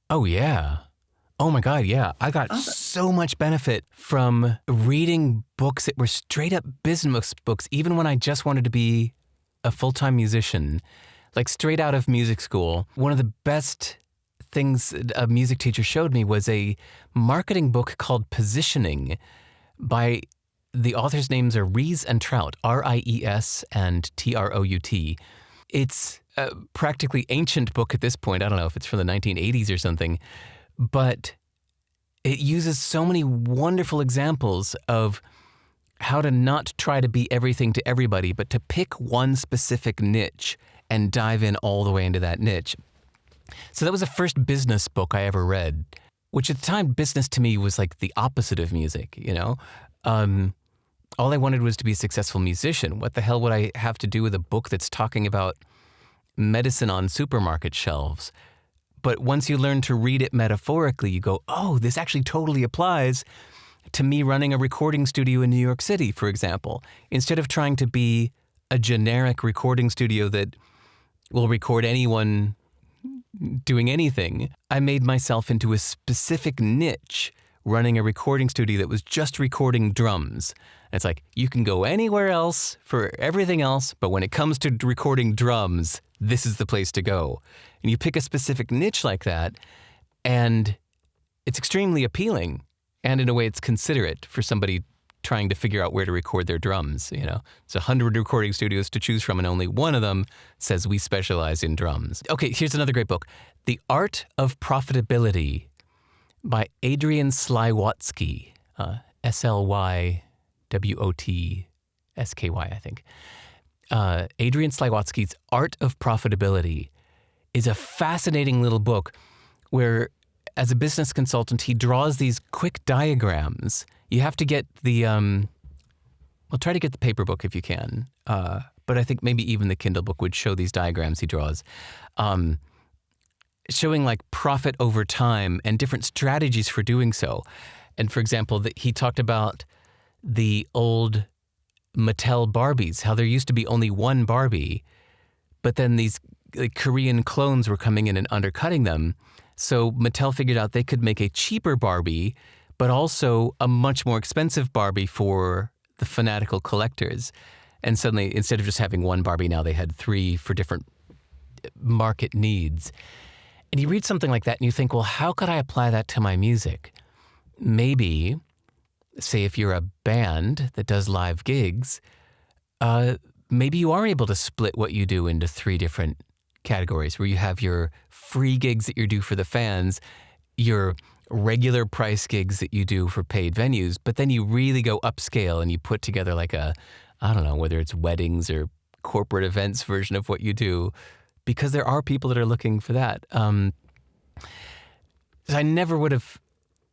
Oh, yeah. Oh my God, yeah. I got Awesome. so much benefit from reading books that were straight up business books, even when I just wanted to be a full-time musician, like straight out of music school. One of the best things a music teacher showed me was a marketing book called Positioning by the authors' names are Ries and Trout, Ries and Trout. It's a practically ancient book at this point. I don't know if it's from the 1980s or something, but it uses so many wonderful examples of how to not try to be everything to everybody, but to pick one specific niche and dive in all the way into that niche. So that was the first business book I ever read, which at the time, business to me was like the opposite of music, you know? All I wanted was to be a successful musician. What the hell would I have to do with a book that's talking about medicine on supermarket shelves? But once you learn to read it metaphorically, you go, oh, this actually totally applies to me running a recording studio in New York City, for example. Instead of trying to be a generic recording studio that will record anyone doing anything, I made myself into a specific niche running a recording studio that was just recording drums. And it's like, you can go anywhere else for everything else, but when it comes to recording drums, this is the place to go. And you pick a specific niche like that, and it's extremely appealing. And in a way, it's considerate for somebody trying to figure out where to record their drums. You know, it's 100 recording studios to choose from, and only one of them says we specialize in drums. Okay, here's another great book, The Art of Profitability by Adrian Slywotsky, Slywotskyi, I think. Adrian Slywotsky's Art of Profitability is a fascinating little book where, as a business consultant, he draws these quick diagrams. You have to get the, well, try to get the paper book if you can. But I think maybe even the Kindle book would show these diagrams he draws, showing like profit over time and different strategies for doing so. And for example, he talked about the old Mattel Barbies, how there used to be only one Barbie, but then these Korean clones were coming in and undercutting them. So Mattel figured out they could make a cheaper Barbie, but also a much more expensive Barbie for the fanatical collectors. And suddenly, instead of just having one Barbie, now they had three for different market needs. And you read something like that and you think, well, how could I apply that to my music? Maybe, say if you're a band that does live gigs, maybe you are able to split what you do into three different categories, where you have your free gigs that you do for the fans, your regular price gigs that you do for paid venues, but then you really go upscale and you put together like a, I don't know, whether it's weddings or corporate events version of what you do, because there are people that are looking for that. So I never would have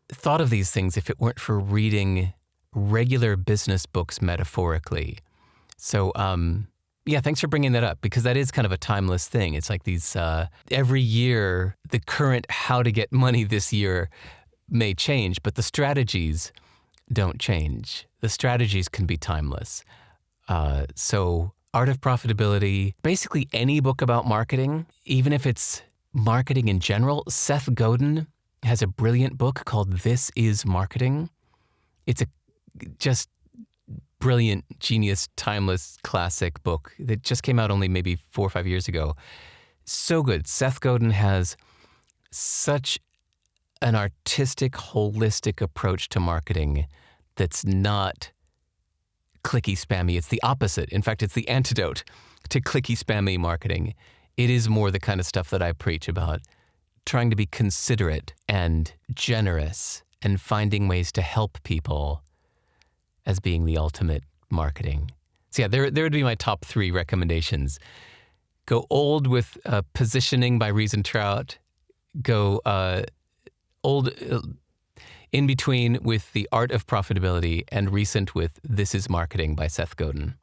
thought of these things if it weren't for reading regular business books metaphorically. So, yeah, thanks for bringing that up, because that is kind of a timeless thing. It's like these, every year, the current how to get money this year may change, but the strategies don't change. The strategies can be timeless. So Art of Profitability, basically any book about marketing, even if it's marketing in general. Seth Godin has a brilliant book called This Is Marketing. It's a just brilliant, genius, timeless, classic book that just came out only maybe 4 or 5 years ago. So good. Seth Godin has such an artistic, holistic approach to marketing that's not clicky, spammy. It's the opposite. In fact, it's the antidote to clicky, spammy marketing. It is more the kind of stuff that I preach about, trying to be considerate and generous and finding ways to help people as being the ultimate marketing. So yeah, there would be my top 3 recommendations. Go old with Positioning by Ries and Trout. Go old in between with The Art of Profitability, and recent with This Is Marketing by Seth Godin.